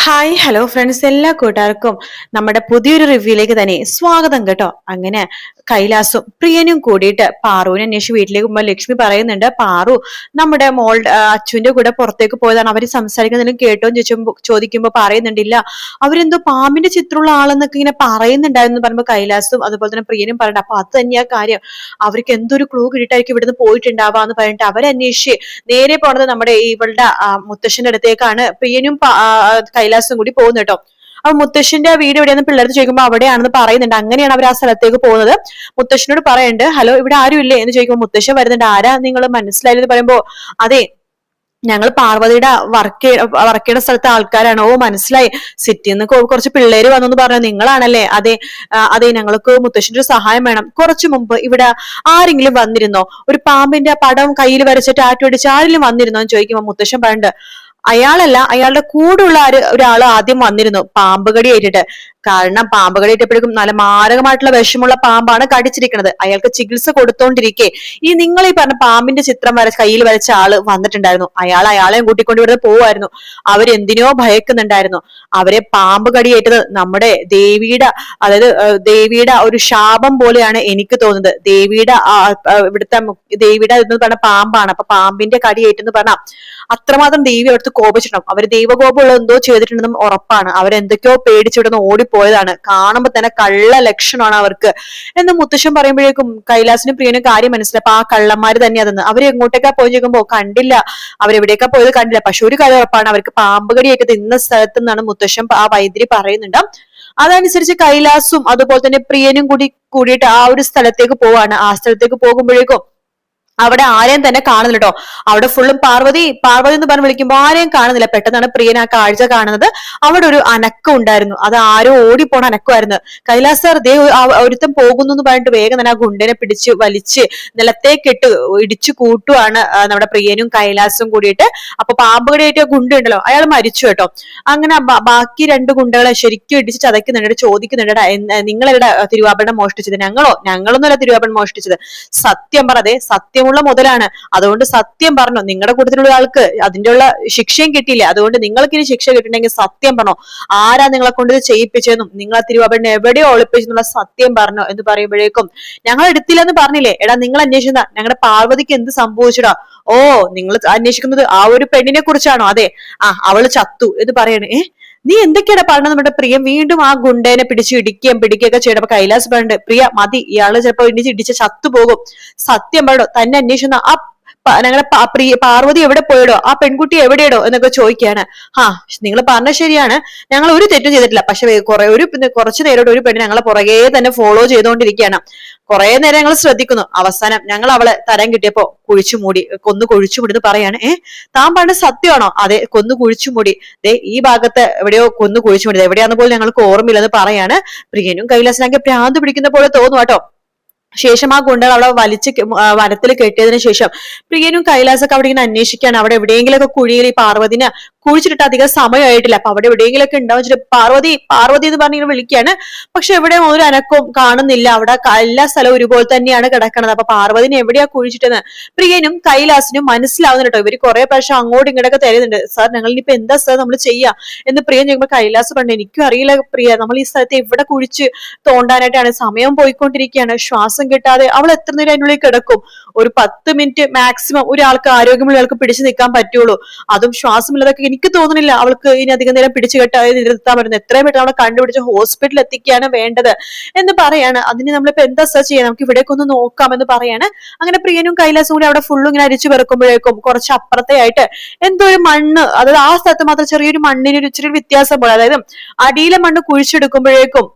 Hi hello friends, എല്ലാ കൂട്ടുകാർക്കും നമ്മുടെ പുതിയൊരു റിവ്യൂയിലേക്ക് തന്നെ സ്വാഗതം കേട്ടോ. അങ്ങനെ കൈലാസും പ്രിയനും കൂടിയിട്ട് പാറുവിനെ അന്വേഷിച്ച് വീട്ടിലേക്ക് പോകുമ്പോൾ ലക്ഷ്മി പറയുന്നുണ്ട്, പാറു നമ്മുടെ അച്ഛന്റെ കൂടെ പുറത്തേക്ക് പോയതാണ്, അവര് സംസാരിക്കുന്നതിലും കേട്ടോ ചോദിക്കുമ്പോ പറയുന്നുണ്ടില്ല, അവരെന്തോ പാമ്പിന്റെ ചിത്രമുള്ള ആളെന്നൊക്കെ ഇങ്ങനെ പറയുന്നുണ്ടായിരുന്നു പറയുമ്പോ കൈലാസും അതുപോലെ തന്നെ പ്രിയനും പറയണ്ട. അപ്പൊ അത് തന്നെയാ കാര്യം, അവർക്ക് എന്തൊരു ക്ലൂ കിട്ടിയിട്ടായിരിക്കും ഇവിടുന്ന് പോയിട്ടുണ്ടാവാന്ന് പറഞ്ഞിട്ട് അവരന്വേഷിച്ച് നേരെ പോണത് നമ്മുടെ ഇവളുടെ മുത്തശ്ശന്റെ അടുത്തേക്കാണ് പ്രിയനും കൈലാസും കൂടി പോകുന്നു കേട്ടോ. അപ്പൊ മുത്തശ്ശന്റെ വീട് എവിടെയാന്ന് പിള്ളേർക്ക് ചോദിക്കുമ്പോൾ അവിടെയാണെന്ന് പറയുന്നുണ്ട്. അങ്ങനെയാണ് അവർ ആ സ്ഥലത്തേക്ക് പോകുന്നത്. മുത്തശ്ശനോട് പറയുന്നുണ്ട്, ഹലോ ഇവിടെ ആരും ഇല്ലേ എന്ന് ചോദിക്കുമ്പോൾ മുത്തശ്ശൻ വരുന്നുണ്ട്. ആരാ നിങ്ങൾ മനസ്സിലായില്ലെന്ന് പറയുമ്പോ, അതെ ഞങ്ങൾ പാർവതിയുടെ വർക്ക് സ്ഥലത്തെ ആൾക്കാരാണ്. ഓ മനസ്സിലായി, സിറ്റിയിൽ നിന്ന് കുറച്ച് പിള്ളേര് വന്നു പറഞ്ഞു, നിങ്ങളാണല്ലേ? അതെ അതെ, ഞങ്ങൾക്ക് മുത്തശ്ശന്റെ ഒരു സഹായം വേണം. കുറച്ചു മുമ്പ് ഇവിടെ ആരെങ്കിലും വന്നിരുന്നോ? ഒരു പാമ്പിന്റെ പടം കയ്യിൽ വരച്ച് ടാറ്റു അടിച്ച് ആരെങ്കിലും വന്നിരുന്നോ എന്ന് ചോദിക്കുമ്പോൾ മുത്തശ്ശൻ പറയുന്നുണ്ട്, അയാളല്ല, അയാളുടെ കൂടെയുള്ള ഒരാൾ ആദ്യം വന്നിരുന്നു പാമ്പ് കടി ഏറ്റിട്ട്. കാരണം പാമ്പ് കടി ഏറ്റപ്പോഴേക്കും നല്ല മാരകമായിട്ടുള്ള വിഷമുള്ള പാമ്പാണ് കടിച്ചിരിക്കുന്നത്. അയാൾക്ക് ചികിത്സ കൊടുത്തോണ്ടിരിക്കെ ഈ നിങ്ങൾ ഈ പറഞ്ഞ പാമ്പിന്റെ ചിത്രം കയ്യിൽ വരച്ച ആള് വന്നിട്ടുണ്ടായിരുന്നു. അയാളെയും കൂട്ടിക്കൊണ്ട് ഇവിടെ പോവായിരുന്നു. അവരെന്തിനോ ഭയക്കുന്നുണ്ടായിരുന്നു. അവരെ പാമ്പ് കടിയേറ്റത് നമ്മുടെ ദേവിയുടെ, അതായത് ദേവിയുടെ ഒരു ശാപം പോലെയാണ് എനിക്ക് തോന്നുന്നത്. ഇവിടുത്തെ ദേവിയുടെ എന്ന് പറഞ്ഞ പാമ്പാണ്. അപ്പൊ പാമ്പിന്റെ കടിയേറ്റെന്ന് പറഞ്ഞാൽ അത്രമാത്രം ദേവി അവിടുത്തെ കോപിച്ചിട്ടുണ്ടാവും. അവര് ദൈവകോപമുള്ള എന്തോ ചെയ്തിട്ടുണ്ടെന്നും ഉറപ്പാണ്. അവരെന്തൊക്കെയോ പേടിച്ചിടുന്ന് ഓടിപ്പോയതാണ്. കാണുമ്പോ തന്നെ കള്ള ലക്ഷണമാണ് അവർക്ക് എന്ന് മുത്തശ്ശൻ പറയുമ്പോഴേക്കും കൈലാസിനും പ്രിയനും കാര്യം മനസ്സിലായി. അപ്പൊ ആ കള്ളന്മാര് തന്നെ അതെന്ന്. അവര് എങ്ങോട്ടേക്കാ പോയി ചോദിക്കുമ്പോ കണ്ടില്ല, അവരെവിടേക്കാ പോയത് കണ്ടില്ല. പക്ഷെ ഒരു കാര്യം ഉറപ്പാണ്, അവർക്ക് പാമ്പ് കടിയേറ്റത് ഇന്ന സ്ഥലത്ത് നിന്നാണ് മുത്തശ്ശൻ ആ വൈദ്യരി പറയുന്നുണ്ട്. അതനുസരിച്ച് കൈലാസും അതുപോലെ തന്നെ പ്രിയനും കൂടിയിട്ട് ആ ഒരു സ്ഥലത്തേക്ക് പോവാണ്. ആ സ്ഥലത്തേക്ക് പോകുമ്പോഴേക്കും അവിടെ ആരെയും തന്നെ കാണുന്നില്ല കേട്ടോ. അവിടെ ഫുള്ളും പാർവതി പാർവതി എന്ന് പറഞ്ഞ് വിളിക്കുമ്പോൾ ആരെയും കാണുന്നില്ല. പെട്ടെന്നാണ് പ്രിയൻ ആ കാഴ്ച കാണുന്നത്. അവിടെ ഒരു അനക്കം ഉണ്ടായിരുന്നു. അത് ആരോ ഓടിപ്പോണ അനക്കമായിരുന്നു. കൈലാസ് സാർ ദേ ഒരുത്തം പോകുന്നു എന്ന് പറഞ്ഞിട്ട് വേഗം തന്നെ ആ ഗുണ്ടനെ പിടിച്ച് വലിച്ച് നിലത്തേക്കിട്ട് ഇടിച്ചു കൂട്ടുവാണ് നമ്മുടെ പ്രിയനും കൈലാസും കൂടിയിട്ട്. അപ്പൊ പാമ്പ് കടിയേറ്റ ഗുണ്ട ഉണ്ടല്ലോ, അയാൾ മരിച്ചു കേട്ടോ. അങ്ങനെ ബാക്കി രണ്ട് ഗുണ്ടകളെ ശരിക്കും ഇടിച്ച് ചതയ്ക്കുന്നുണ്ട്. ചോദിക്കുന്നുണ്ട്, നിങ്ങളെവിടെ തിരുവാഭരണം മോഷ്ടിച്ചത്? ഞങ്ങളൊന്നുമല്ല തിരുവാഭരണം മോഷ്ടിച്ചത്, സത്യം പറതേ, സത്യമുള്ള മുതലാണ്. അതുകൊണ്ട് സത്യം പറഞ്ഞു. നിങ്ങളുടെ കൂട്ടത്തിലുള്ള ആൾക്ക് അതിന്റെ ഉള്ള ശിക്ഷയും കിട്ടിയില്ലേ, അതുകൊണ്ട് നിങ്ങൾക്ക് ഇനി ശിക്ഷ കിട്ടണമെങ്കിൽ സത്യം പറഞ്ഞോ, ആരാ നിങ്ങളെ കൊണ്ട് ഇത് ചെയ്യിപ്പിച്ചെന്നും നിങ്ങൾ തിരുവാഭരണം എവിടെയോ ഒളിപ്പിച്ചെന്നുള്ള സത്യം പറഞ്ഞോ എന്ന് പറയുമ്പോഴേക്കും, ഞങ്ങൾ എടുത്തില്ലെന്ന് പറഞ്ഞില്ലേ, എടാ നിങ്ങൾ അന്വേഷിക്കുന്ന ഞങ്ങളുടെ പാർവതിക്ക് എന്ത് സംഭവിച്ചടാ? ഓ നിങ്ങൾ അന്വേഷിക്കുന്നത് ആ ഒരു പെണ്ണിനെ കുറിച്ചാണോ? അതെ, അവള് ചത്തു എന്ന് പറയണേ. നീ എന്തൊക്കെയാണ് പറഞ്ഞത്? നമ്മുടെ പ്രിയ വീണ്ടും ആ ഗുണ്ടേനെ പിടിച്ച് പിടിക്കുകയൊക്കെ ചെയ്യണം. അപ്പൊ കൈലാസ് പറഞ്ഞിട്ട്, പ്രിയ മതി, ഇയാള് ചിലപ്പോ ഇടിച്ച് ചത്തുപോകും, സത്യം പറയണോ, തന്നെ അന്വേഷിക്കുന്ന ആ ഞങ്ങളുടെ പാർവതി എവിടെ പോയടോ, ആ പെൺകുട്ടി എവിടെയടോ എന്നൊക്കെ ചോദിക്കുകയാണ്. നിങ്ങൾ പറഞ്ഞ ശരിയാണ്, ഞങ്ങൾ ഒരു തെറ്റും ചെയ്തിട്ടില്ല. പക്ഷെ കുറച്ചു നേരോട് ഒരു പെണ്ണ് ഞങ്ങളെ പുറകെ തന്നെ ഫോളോ ചെയ്തുകൊണ്ടിരിക്കുകയാണ്. കുറെ നേരം ഞങ്ങൾ ശ്രദ്ധിക്കുന്നു. അവസാനം ഞങ്ങൾ അവളെ തരം കിട്ടിയപ്പോ കൊന്നു കുഴിച്ചുമൂടി എന്ന് പറയാണ്. താൻ പറഞ്ഞ സത്യമാണോ? അതെ, കൊന്നു കുഴിച്ചുമൂടി. ഈ ഭാഗത്ത് എവിടെയോ കൊന്നു കുഴിച്ചുമൂടി, എവിടെയാന്ന് പോലും ഞങ്ങൾക്ക് ഓർമ്മയില്ലെന്ന് പറയാണ്. പ്രിയനും കൈലാസിനാകെ ഭ്രാന്ത് പിടിക്കുന്ന പോലെ തോന്നും കേട്ടോ. ശേഷം ആ ഗുണ്ടകൾ അവളെ വനത്തിൽ കെട്ടിയതിനു ശേഷം പ്രിയനും കൈലാസൊക്കെ അവിടെ ഇങ്ങനെ അന്വേഷിക്കുകയാണ്. അവിടെ എവിടെയെങ്കിലൊക്കെ കുഴിയിൽ ഈ പാർവതിനെ കുഴിച്ചിട്ട് അധികം സമയമായിട്ടില്ല. അപ്പൊ അവിടെ എവിടെയെങ്കിലൊക്കെ ഉണ്ടാവും. പാർവതി പാർവതി എന്ന് പറഞ്ഞിങ്ങനെ വിളിക്കുകയാണ്. പക്ഷെ എവിടെ ഒരു അനക്കവും കാണുന്നില്ല. അവിടെ എല്ലാ സ്ഥലവും ഒരുപോലെ തന്നെയാണ് കിടക്കണത്. അപ്പൊ പാർവതിനെ എവിടെയാ കുഴിച്ചിട്ടെന്ന് പ്രിയനും കൈലാസിനും മനസ്സിലാവുന്നുണ്ട് കേട്ടോ. ഇവര് കുറെ പ്രാവശ്യം അങ്ങോട്ടും ഇങ്ങോട്ടൊക്കെ തരുന്നുണ്ട്. സാർ ഞങ്ങൾ ഇനിയിപ്പോ എന്താ സാർ നമ്മൾ ചെയ്യാ എന്ന് പ്രിയൻ ചോദിക്കുമ്പോൾ കൈലാസ് പറഞ്ഞു, എനിക്കും അറിയില്ല പ്രിയ, നമ്മൾ ഈ സ്ഥലത്ത് എവിടെ കുഴിച്ച് തോണ്ടാനായിട്ടാണ്, സമയം പോയിക്കൊണ്ടിരിക്കുകയാണ്, ശ്വാസം കിട്ടാതെ അവൾ എത്ര നേരം അതിനുള്ളിൽ കിടക്കും? ഒരു 10 മിനിറ്റ് മാക്സിമം ഒരാൾക്ക്, ആരോഗ്യമുള്ള ആൾക്ക് പിടിച്ചു നിൽക്കാൻ പറ്റുള്ളൂ. അതും ശ്വാസമില്ലാതൊക്കെ എനിക്ക് തോന്നുന്നില്ല അവൾക്ക് ഇനി അധികം നേരം പിടിച്ചു കെട്ടാതെ നിർത്താൻ പറ്റുന്നത്. എത്രയും പെട്ടെന്ന് അവളെ കണ്ടുപിടിച്ച് ഹോസ്പിറ്റലിൽ എത്തിക്കുകയാണ് വേണ്ടത് എന്ന് പറയാണ്. അതിന് നമ്മളിപ്പോ എന്താ സെർച്ച് ചെയ്യാം, നമുക്ക് ഇവിടേക്ക് ഒന്ന് നോക്കാം എന്ന് പറയാണ്. അങ്ങനെ പ്രിയനും കൈലാസും കൂടി അവിടെ ഫുള്ളും ഇങ്ങനെ അരിച്ചു വെറുക്കുമ്പോഴേക്കും കുറച്ച് അപ്പുറത്തെ ആയിട്ട് എന്തോ ഒരു മണ്ണ്, അതായത് ആ സ്ഥലത്ത് മാത്രം ചെറിയൊരു മണ്ണിന് ഇച്ചിരി വ്യത്യാസം പോലെ, അതായത് അടിയിലെ മണ്ണ് കുഴിച്ചെടുക്കുമ്പോഴേക്കും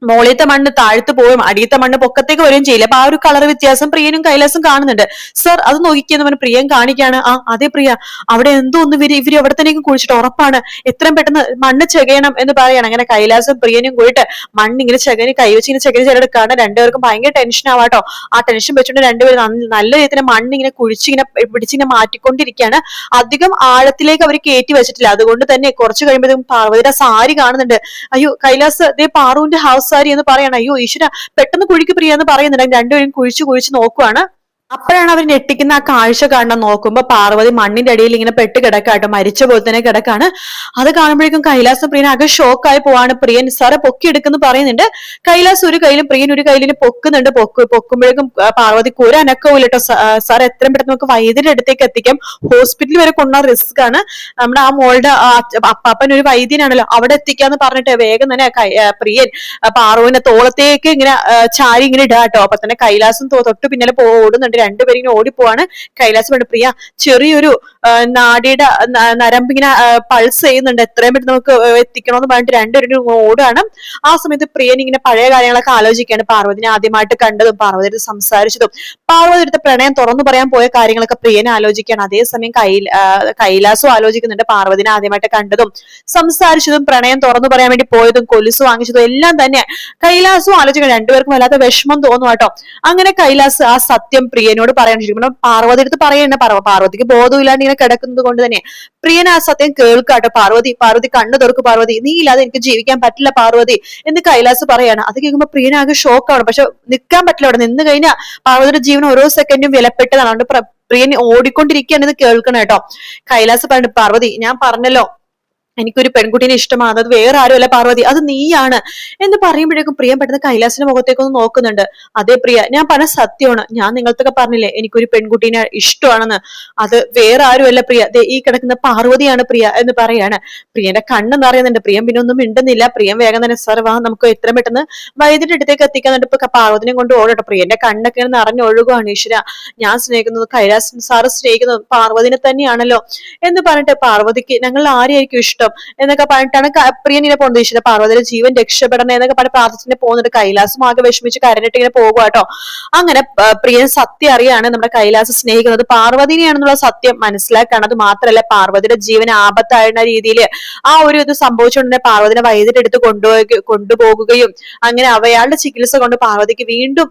മോളിയത്തെ മണ്ണ് താഴ്ത്തു പോവും, അടിയത്തെ മണ്ണ് പൊക്കത്തേക്ക് വരികയും ചെയ്യില്ല. അപ്പൊ ആ ഒരു കളർ വ്യത്യാസം പ്രിയനും കൈലാസും കാണുന്നുണ്ട്. സർ അത് നോക്കിയെന്ന് പറഞ്ഞ് പ്രിയൻ കാണിക്കാണ്. അതേ പ്രിയ, അവിടെ എന്തോ ഒന്ന് ഇവര് അവിടെ തന്നെ കുഴിച്ചിട്ട് ഉറപ്പാണ്, എത്രയും പെട്ടെന്ന് മണ്ണ് ചെകയണം എന്ന് പറയാണ്. അങ്ങനെ കൈലാസും പ്രിയനും കൂടിയിട്ട് മണ്ണിങ്ങനെ കൈവച്ച് ഇങ്ങനെ ചെകഞ്ഞെടുക്കാണ്. രണ്ടുപേർക്കും ഭയങ്കര ടെൻഷൻ ആവാട്ടോ. ആ ടെൻഷൻ വെച്ചുകൊണ്ട് രണ്ടുപേരും നല്ല രീതിയിൽ മണ്ണിങ്ങനെ കുഴിച്ചിങ്ങനെ പിടിച്ചിങ്ങനെ മാറ്റിക്കൊണ്ടിരിക്കുകയാണ്. അധികം ആഴത്തിലേക്ക് അവർ കയറ്റി വെച്ചിട്ടില്ല. അതുകൊണ്ട് തന്നെ കുറച്ച് കഴിയുമ്പോഴത്തേക്കും പാർവതിയുടെ സാരി കാണുന്നുണ്ട്. അയ്യോ കൈലാസ്, ദേ പാറുവിന്റെ ഹൗസ് സാരി എന്ന് പറയണം. അയ്യോ ഈശ്വര, പെട്ടെന്ന് കുഴിക്ക് പ്രിയ എന്ന് പറയുന്നുണ്ടെങ്കിൽ രണ്ടുപേരും കുഴിച്ച് നോക്കുവാണ്. അപ്പോഴാണ് അവർ ഞെട്ടിക്കുന്ന ആ കാഴ്ച കാണാൻ നോക്കുമ്പോ പാർവതി മണ്ണിന്റെ അടിയിൽ ഇങ്ങനെ പെട്ട് കിടക്കാട്ടോ, മരിച്ച പോലെ തന്നെ കിടക്കാണ്. അത് കാണുമ്പോഴേക്കും കൈലാസം പ്രിയൻ ആകെ ഷോക്കായി പോവാണ്. പ്രിയൻ സാറെ പൊക്കി എടുക്കുന്നു പറയുന്നുണ്ട്. കൈലാസ് ഒരു കയ്യിലും പ്രിയൻ ഒരു കയ്യിലും പൊക്കുന്നുണ്ട്. പൊക്കുമ്പോഴേക്കും പാർവതിക്ക് ഒരു അനക്കവും ഇല്ലട്ടോ. സാർ എത്രയും പെട്ടെന്ന് നമുക്ക് വൈദ്യരുടെ അടുത്തേക്ക് എത്തിക്കാം, ഹോസ്പിറ്റലിൽ വരെ കൊണ്ടുപോകാൻ റിസ്ക് ആണ്, നമ്മുടെ ആ മോളുടെ അപ്പാപ്പൻ ഒരു വൈദ്യനാണല്ലോ, അവിടെ എത്തിക്കാന്ന് പറഞ്ഞിട്ട് വേഗം തന്നെ പ്രിയൻ പാറുവിന്റെ തോളത്തേക്ക് ഇങ്ങനെ ചാരി ഇങ്ങനെ ഇടാട്ടോ. അപ്പൊ തന്നെ കൈലാസം തൊട്ട് പിന്നാലെ ഓടുന്നുണ്ട്. രണ്ടുപേരും ഇങ്ങനെ ഓടിപ്പോവാണ്. കൈലാസം വേണ്ട പ്രിയ ചെറിയൊരു നാടിയുടെ നരമ്പ് ഇങ്ങനെ പൾസ് ചെയ്യുന്നുണ്ട്, എത്രയും പെട്ടെന്ന് നമുക്ക് എത്തിക്കണമെന്ന് പറഞ്ഞിട്ട് രണ്ടുപേരും ഓടുകയാണ്. ആ സമയത്ത് പ്രിയൻ ഇങ്ങനെ പഴയ കാര്യങ്ങളൊക്കെ ആലോചിക്കുകയാണ്. പാർവതിനെ ആദ്യമായിട്ട് കണ്ടതും പാർവതി സംസാരിച്ചതും പാർവതി എടുത്ത പ്രണയം തുറന്നു പറയാൻ പോയ കാര്യങ്ങളൊക്കെ പ്രിയൻ ആലോചിക്കുകയാണ്. അതേസമയം കൈലാസും ആലോചിക്കുന്നുണ്ട് പാർവതിനെ ആദ്യമായിട്ട് കണ്ടതും സംസാരിച്ചതും പ്രണയം തുറന്നു പറയാൻ വേണ്ടി പോയതും കൊലുസ് വാങ്ങിച്ചതും എല്ലാം തന്നെ കൈലാസും ആലോചിക്കണം. രണ്ടുപേർക്കും വല്ലാത്ത വിഷമം തോന്നും കേട്ടോ. അങ്ങനെ കൈലാസ് ആ സത്യം പ്രിയനോട് പറയാൻ ശരിക്കും പാർവതി അടുത്ത് പറയണ്ട. പാർവതിക്ക് ബോധമില്ലാണ്ട് ഇങ്ങനെ കിടക്കുന്നത് കൊണ്ട് തന്നെ പ്രിയൻ ആ സത്യം കേൾക്കാട്ടോ. പാർവതി കണ്ണു തുറക്ക്, പാർവതി നീ ഇല്ലാതെ എനിക്ക് ജീവിക്കാൻ പറ്റില്ല പാർവതി എന്ന് കൈലാസ് പറയാണ്. അത് കേൾക്കുമ്പോ പ്രിയനാകെ ഷോക്കാണ്. പക്ഷെ നിൽക്കാൻ പറ്റില്ല, അവിടെ നിന്ന് കഴിഞ്ഞാൽ പാർവതിയുടെ ജീവൻ ഓരോ സെക്കൻഡും വിലപ്പെട്ടതാണ്. അതുകൊണ്ട് പ്രിയൻ ഓടിക്കൊണ്ടിരിക്കുകയാണ് ഇത് കേൾക്കണം കേട്ടോ. കൈലാസ് പറഞ്ഞു, പാർവതി ഞാൻ പറഞ്ഞല്ലോ എനിക്കൊരു പെൺകുട്ടീനെ ഇഷ്ടമാണ്, അത് വേറെ ആരുമല്ല പാർവതി, അത് നീയാണ് എന്ന് പറയുമ്പോഴേക്കും പ്രിയ പെട്ടെന്ന് കൈലാസിന്റെ മുഖത്തേക്കൊന്ന് നോക്കുന്നുണ്ട്. അതേ പ്രിയ, ഞാൻ പറഞ്ഞ സത്യമാണ്, ഞാൻ നിങ്ങൾക്കൊക്കെ പറഞ്ഞില്ലേ എനിക്കൊരു പെൺകുട്ടീനെ ഇഷ്ടമാണെന്ന്, അത് വേറെ ആരുമല്ല പ്രിയ, ഈ കിടക്കുന്ന പാർവതിയാണ് പ്രിയ എന്ന് പറയാണ്. പ്രിയന്റെ കണ്ണ് നിറയുന്നുണ്ട്. പ്രിയം പിന്നെ ഒന്നും മിണ്ടുന്നില്ല. പ്രിയം വേഗം തന്നെ സാർ വാ നമുക്ക് എത്രയും പെട്ടെന്ന് വൈദ്യുതി അടുത്തേക്ക് എത്തിക്കാന്നുണ്ട്. ഇപ്പൊ പാർവതിനെ കൊണ്ട് ഓടട്ടോ. പ്രിയന്റെ കണ്ണൊക്കെ നിറഞ്ഞൊഴുകുകയാണ്. ഈശ്വര, ഞാൻ സ്നേഹിക്കുന്നത് കൈലാസ് സാറ് സ്നേഹിക്കുന്നത് പാർവതിനെ തന്നെയാണല്ലോ എന്ന് പറഞ്ഞിട്ട് പാർവതിക്ക് ഞങ്ങൾ ആരെയായിരിക്കും ഇഷ്ടം എന്നൊക്കെ പറഞ്ഞിട്ടാണ് പ്രിയൻ ഇങ്ങനെ പോകുന്നത്. ഈശ്വര പാർവതിയുടെ ജീവൻ രക്ഷപ്പെടണേ എന്നൊക്കെ പറഞ്ഞ് പ്രാർത്ഥിച്ചിട്ട് പോകുന്നുണ്ട്. കൈലാസം ആകെ വിഷമിച്ച് കരഞ്ഞിട്ട് ഇങ്ങനെ പോകുക കേട്ടോ. അങ്ങനെ പ്രിയൻ സത്യം അറിയാണ് നമ്മുടെ കൈലാസം സ്നേഹിക്കുന്നത് പാർവതിനെയാണെന്നുള്ള സത്യം മനസ്സിലാക്കുകയാണ്. അത് മാത്രമല്ല പാർവതിയുടെ ജീവൻ ആപത്തായിരുന്ന രീതിയിൽ ആ ഒരു ഇത് സംഭവിച്ചുകൊണ്ട് തന്നെ പാർവതിനെ വൈദ്യുതി എടുത്ത് കൊണ്ടുപോകുകയും അങ്ങനെ അയാളുടെ ചികിത്സ കൊണ്ട് പാർവതിക്ക് വീണ്ടും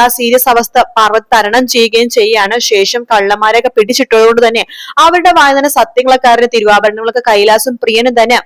ആ സീരിയസ് അവസ്ഥ പാർവതി തരണം ചെയ്യുകയും ചെയ്യാണ്. ശേഷം കള്ളന്മാരെയൊക്കെ പിടിച്ചിട്ടതുകൊണ്ട് തന്നെ അവരുടെ വായന സത്യങ്ങളൊക്കെ അവരുടെ തിരുവാഭരണങ്ങളൊക്കെ കൈലാസും പ്രിയനും തന്നെ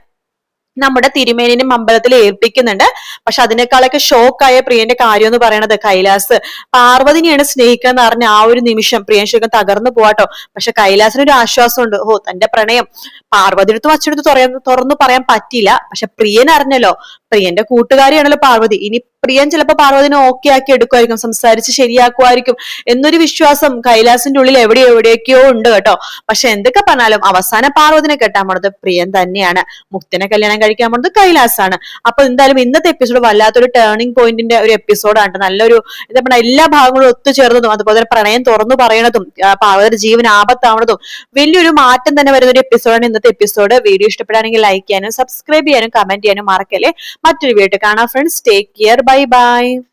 നമ്മുടെ തിരുമേനിനും അമ്പലത്തിൽ ഏൽപ്പിക്കുന്നുണ്ട്. പക്ഷെ അതിനേക്കാളൊക്കെ ഷോക്കായ പ്രിയന്റെ കാര്യം എന്ന് പറയുന്നത് കൈലാസ് പാർവതിനെയാണ് സ്നേഹിക്കുക എന്ന് പറഞ്ഞ ആ ഒരു നിമിഷം പ്രിയൻ ശരിക്കും തകർന്നു പോവാട്ടോ. പക്ഷെ കൈലാസിന് ഒരു ആശ്വാസമുണ്ട്. തന്റെ പ്രണയം പാർവതി എടുത്ത് വച്ചെടുത്ത് തുറന്നു പറയാൻ പറ്റില്ല. പക്ഷെ പ്രിയൻ അറിഞ്ഞല്ലോ, പ്രിയന്റെ കൂട്ടുകാരിയാണല്ലോ പാർവതി. ഇനി പ്രിയൻ ചിലപ്പോ പാർവതിനെ ഓക്കെ ആക്കി എടുക്കുമായിരിക്കും, സംസാരിച്ച് ശരിയാക്കുമായിരിക്കും എന്നൊരു വിശ്വാസം കൈലാസിന്റെ ഉള്ളിൽ എവിടെയൊക്കെയോ ഉണ്ട് കേട്ടോ. പക്ഷെ എന്തൊക്കെ പറഞ്ഞാലും അവസാനം പാർവതിനെ കെട്ടാൻ പോണത് പ്രിയൻ തന്നെയാണ്. മുക്തിനെ കല്യാണം കഴിക്കാൻ പോണത് കൈലാസാണ്. അപ്പൊ എന്തായാലും ഇന്നത്തെ എപ്പിസോഡ് വല്ലാത്തൊരു ടേണിംഗ് പോയിന്റിന്റെ ഒരു എപ്പിസോഡാണ്. നല്ലൊരു എന്താ പറയുക, എല്ലാ ഭാഗങ്ങളും ഒത്തുചേർന്നതും അതുപോലെ തന്നെ പ്രണയം തുറന്നു പറയണതും പാർവതിയുടെ ജീവൻ ആപത്താവണതും വലിയൊരു മാറ്റം തന്നെ വരുന്ന ഒരു എപ്പിസോഡാണ് ഇന്നത്തെ എപ്പിസോഡ്. വീഡിയോ ഇഷ്ടപ്പെടുകയാണെങ്കിൽ ലൈക്ക് ചെയ്യാനും സബ്സ്ക്രൈബ് ചെയ്യാനും കമന്റ് ചെയ്യാനും മറക്കല്ലേ. മറ്റൊരു വീഡിയോ കാണാം friends. Take care. Bye bye.